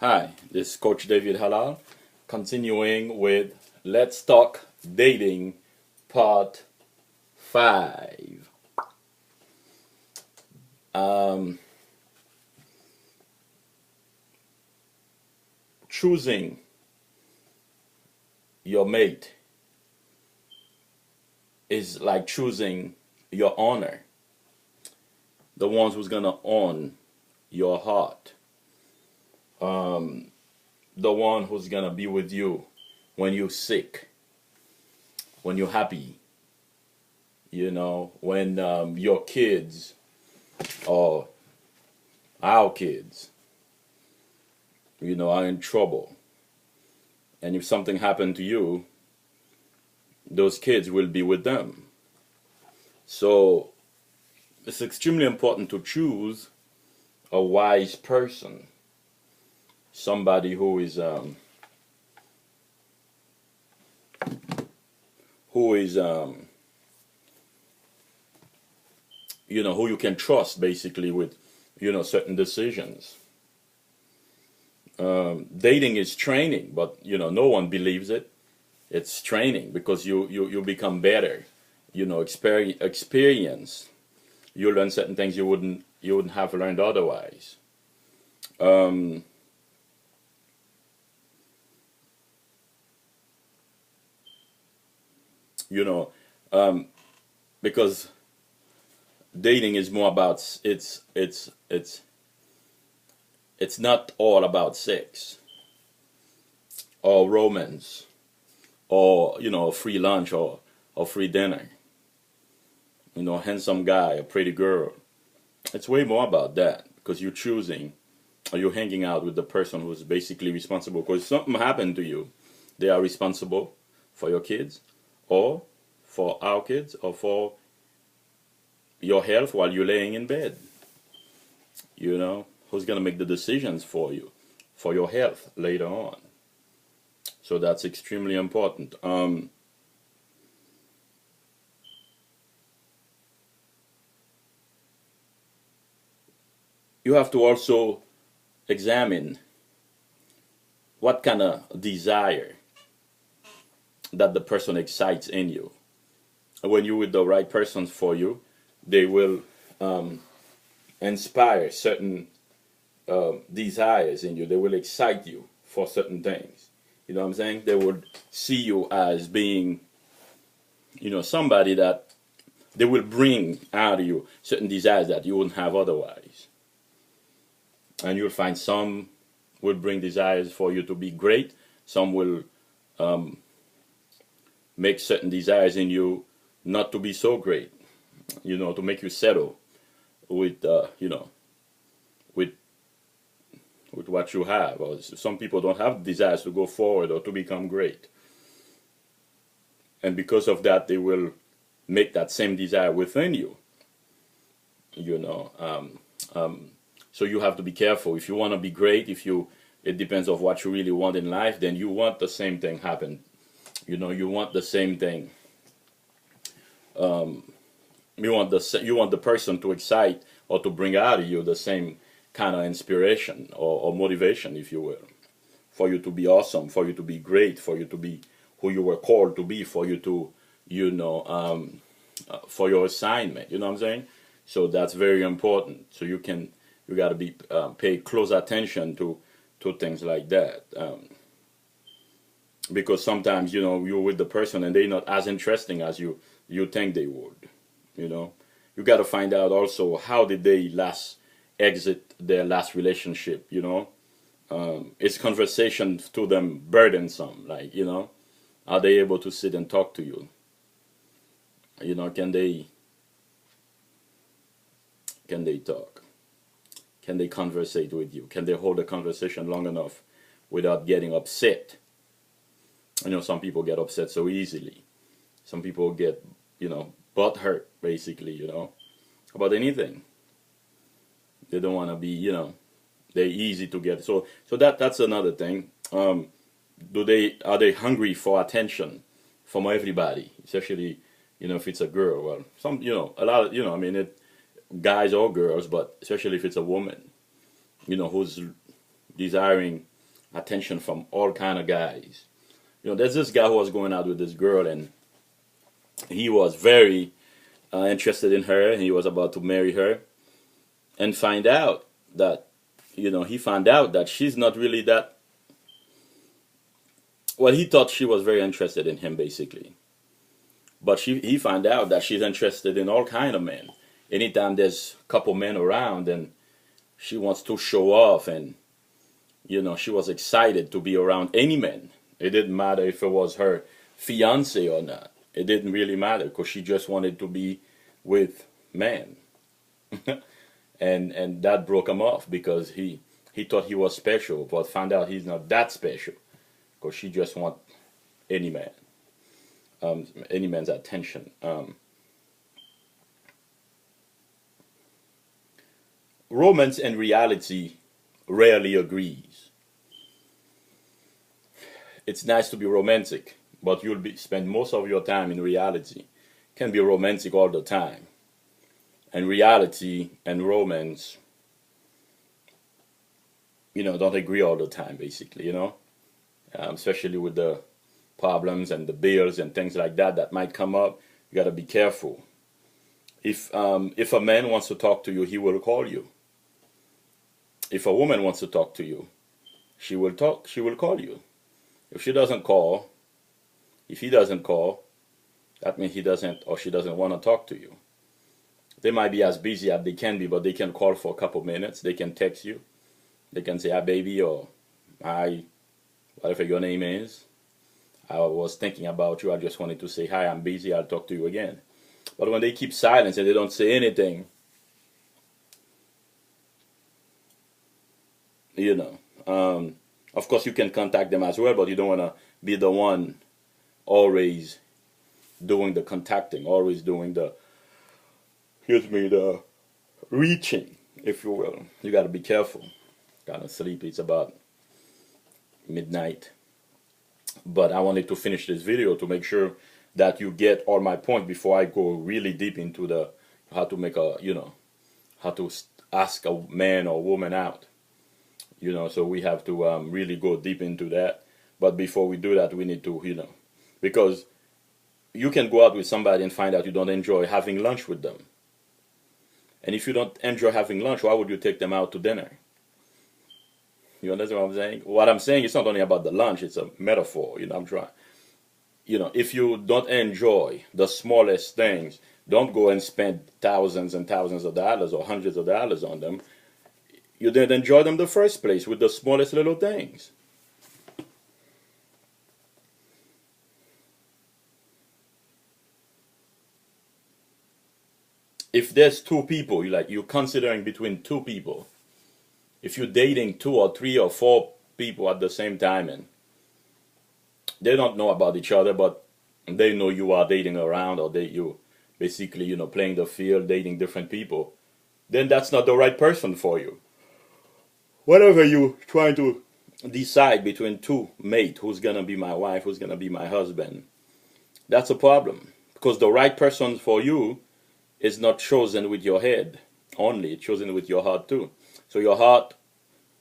Hi, this is Coach David Halal, continuing with Let's Talk Dating Part 5. Um, Choosing your mate is like choosing your owner, the ones who's gonna own your heart, the one who's gonna be with you when you're sick, when you're happy, when your kids or our kids, are in trouble. And if something happened to you, those kids will be with them. So it's extremely important to choose a wise person, somebody who is who you can trust basically with certain decisions. Dating is training, but no one believes it. It's training because you become better, experience. You learn certain things you wouldn't have learned otherwise. Um, you know, um, because dating is more about it's not all about sex or romance or a free lunch or free dinner. Handsome guy, a pretty girl. It's way more about that because you're choosing or you're hanging out with the person who's basically responsible. Because if something happened to you, they are responsible for your kids or for our kids or for your health while you're laying in bed. Who's going to make the decisions for you, for your health later on. So that's extremely important. You have to also examine what kind of desire that the person excites in you. When you're with the right persons for you, they will inspire certain desires in you. They will excite you for certain things. You know what I'm saying? They would see you as being, somebody that they will bring out of you certain desires that you wouldn't have otherwise. And you'll find some will bring desires for you to be great. Some will make certain desires in you not to be so great. To make you settle with, with with what you have. Or some people don't have desires to go forward or to become great, and because of that, they will make that same desire within you. You know, so you have to be careful. If you want to be great, it depends on what you really want in life. Then you want the same thing happen. You want the same thing. You want the person to excite or to bring out of you the same kind of inspiration or motivation, if you will, for you to be awesome, for you to be great, for you to be who you were called to be, for you to, for your assignment. You know what I'm saying? So that's very important. So you got to be pay close attention to things like that. Because sometimes you're with the person and they're not as interesting as you think they would. You got to find out also how did they last exit their last relationship. Is conversation to them burdensome? Like, are they able to sit and talk to you? Can they talk? Can they conversate with you? Can they hold a conversation long enough without getting upset? Some people get upset so easily. Some people get, butt hurt, basically, about anything. They don't want to be, they're easy to get. So that's another thing. Are they hungry for attention from everybody, especially, if it's a girl? Well, a lot of, I mean, guys or girls, but especially if it's a woman, who's desiring attention from all kind of guys. There's this guy who was going out with this girl, and he was very interested in her, and he was about to marry her, and find out that, he found out that she's not really that. Well, he thought she was very interested in him, basically. But he found out that she's interested in all kind of men. Anytime there's a couple men around, and she wants to show off, and she was excited to be around any man. It didn't matter if it was her fiance or not. It didn't really matter, because she just wanted to be with men. and that broke him off, because he thought he was special, but found out he's not that special, because she just want any man, any man's attention. Romance and reality rarely agrees. It's nice to be romantic, but you'll spend most of your time in reality. Can be romantic all the time. And reality and romance, don't agree all the time, basically, especially with the problems and the bills and things like that might come up. You got to be careful. If a man wants to talk to you, he will call you. If a woman wants to talk to you, she will call you. If he doesn't call, that means he doesn't or she doesn't want to talk to you. They might be as busy as they can be, but they can call for a couple minutes. They can text you. They can say, "Hi, baby," or "Hi, whatever your name is. I was thinking about you. I just wanted to say hi. I'm busy. I'll talk to you again." But when they keep silence and they don't say anything, of course you can contact them as well, but you don't want to be the one always doing the contacting, always doing the reaching, if you will. You got to be careful. Kind of sleepy. It's about midnight. But I wanted to finish this video to make sure that you get all my point before I go really deep into the how to make how to ask a man or woman out. So we have to really go deep into that. But before we do that, we need to, because you can go out with somebody and find out you don't enjoy having lunch with them. And if you don't enjoy having lunch, why would you take them out to dinner? You understand what I'm saying? What I'm saying is not only about the lunch, it's a metaphor. I'm trying. If you don't enjoy the smallest things, don't go and spend thousands and thousands of dollars or hundreds of dollars on them. You didn't enjoy them in the first place with the smallest little things. If there's two people, you're considering between two people, if you're dating 2 or 3 or 4 people at the same time, and they don't know about each other, but they know you are dating around, or you basically, playing the field, dating different people, then that's not the right person for you. Whatever you trying to decide between two mates, who's gonna be my wife, who's gonna be my husband, that's a problem. Because the right person for you is not chosen with your head only, it's chosen with your heart too. So your heart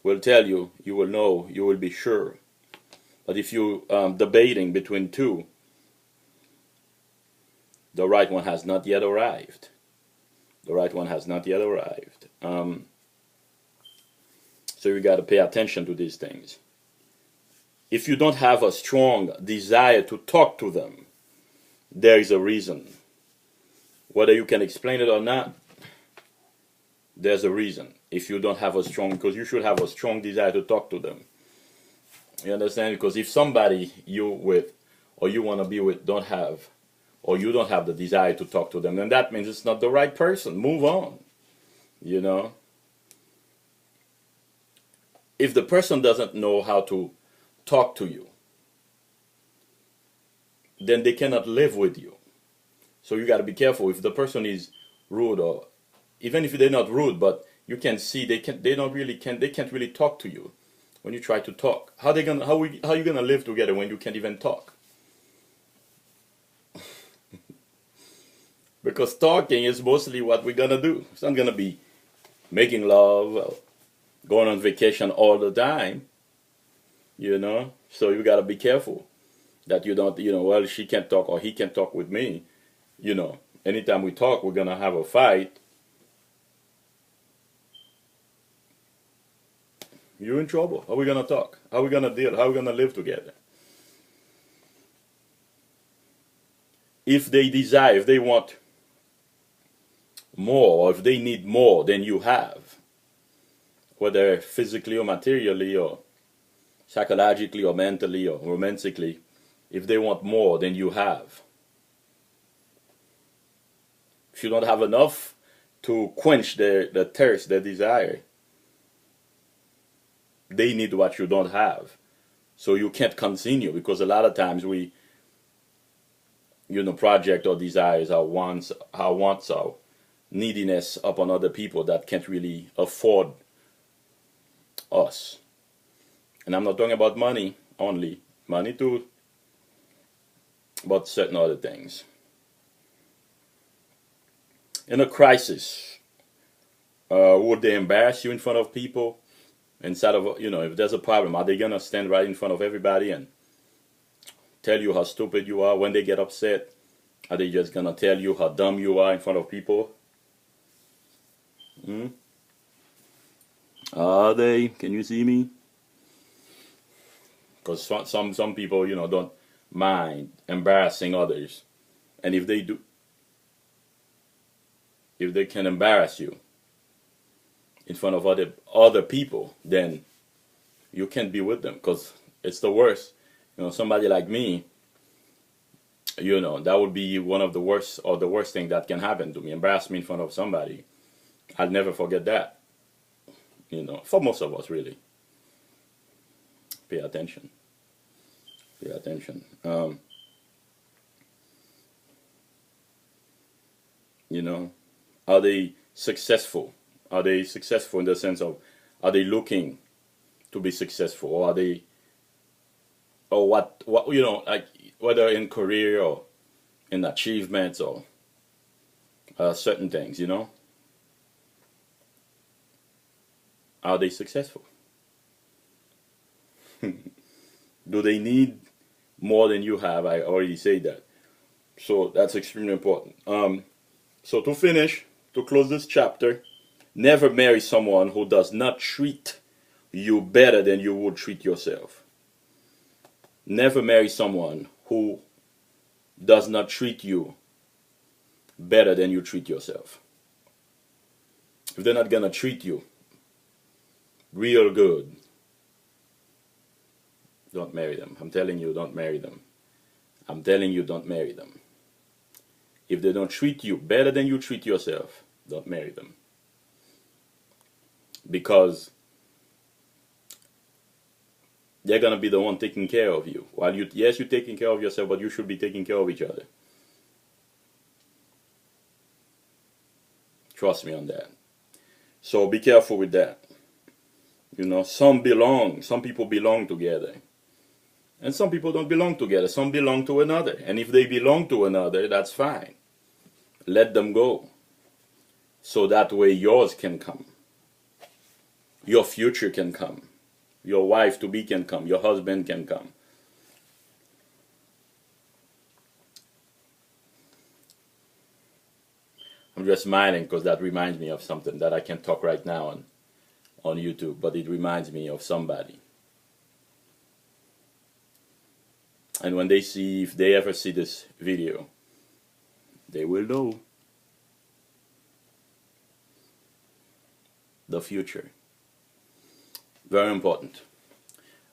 will tell you, you will know, you will be sure. But if you debating between two, the right one has not yet arrived. The right one has not yet arrived. So you got to pay attention to these things. If you don't have a strong desire to talk to them, there is a reason. Whether you can explain it or not, there's a reason. If you don't have because you should have a strong desire to talk to them. You understand? Because if somebody you with or you want to be with don't have, or you don't have the desire to talk to them, then that means it's not the right person. Move on. If the person doesn't know how to talk to you, then they cannot live with you. So you got to be careful. If the person is rude, or even if they're not rude, but you can see they can't really talk to you when you try to talk. How are you gonna live together when you can't even talk? Because talking is mostly what we're gonna do. It's not gonna be making love, going on vacation all the time. you know. So you gotta be careful that you don't, well, she can't talk or he can't talk with me, you know. Anytime we talk, we're gonna have a fight. You're in trouble. How are we gonna talk? How are we gonna deal? How are we gonna live together? If they desire, if they want more, or if they need more than you have, whether physically or materially or psychologically or mentally or romantically, if they want more than you have, if you don't have enough to quench their thirst, their desire, they need what you don't have. So you can't continue, because a lot of times we, project our desires, our wants, our neediness upon other people that can't really afford us. And I'm not talking about money only, money too, but certain other things. In a crisis, would they embarrass you in front of people? Instead of, if there's a problem, are they going to stand right in front of everybody and tell you how stupid you are when they get upset? Are they just going to tell you how dumb you are in front of people? Are they? Can you see me? Because some people, don't mind embarrassing others. And if they do, if they can embarrass you in front of other people, then you can't be with them, because it's the worst. Somebody like me, that would be one of the worst, or the worst thing that can happen to me. Embarrass me in front of somebody. I'll never forget that. For most of us, really. Pay attention. Pay attention. Are they successful? Are they successful in the sense of, are they looking to be successful, or are they, or what like whether in career or in achievements or certain things, are they successful? Do they need more than you have? I already said that. So that's extremely important. So to finish, to close this chapter, never marry someone who does not treat you better than you would treat yourself. Never marry someone who does not treat you better than you treat yourself. If they're not going to treat you real good, don't marry them. I'm telling you, don't marry them. I'm telling you, don't marry them. If they don't treat you better than you treat yourself, don't marry them. Because they're going to be the one taking care of you. While you're taking care of yourself, but you should be taking care of each other. Trust me on that. So be careful with that. Some people belong together. And some people don't belong together. Some belong to another. And if they belong to another, that's fine. Let them go. So that way yours can come. Your future can come. Your wife to be can come. Your husband can come. I'm just smiling because that reminds me of something that I can't talk right now on YouTube, but it reminds me of somebody. And when if they ever see this video, they will know the future. Very important.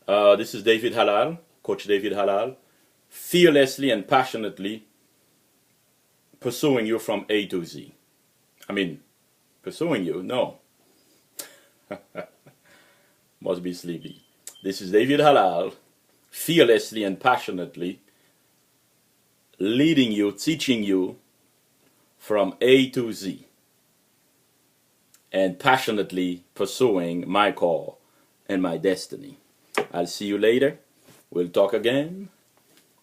This is David Halal, Coach David Halal, fearlessly and passionately pursuing you from A to Z. I mean, pursuing you? No. Must be sleepy. This is David Halal, fearlessly and passionately leading you, teaching you from A to Z, and passionately pursuing my call and my destiny. I'll see you later. We'll talk again.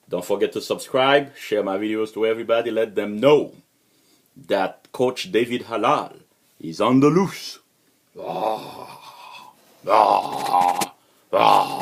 Don't forget to subscribe, share my videos to everybody, let them know that Coach David Halal is on the loose. Ah, ah, ah.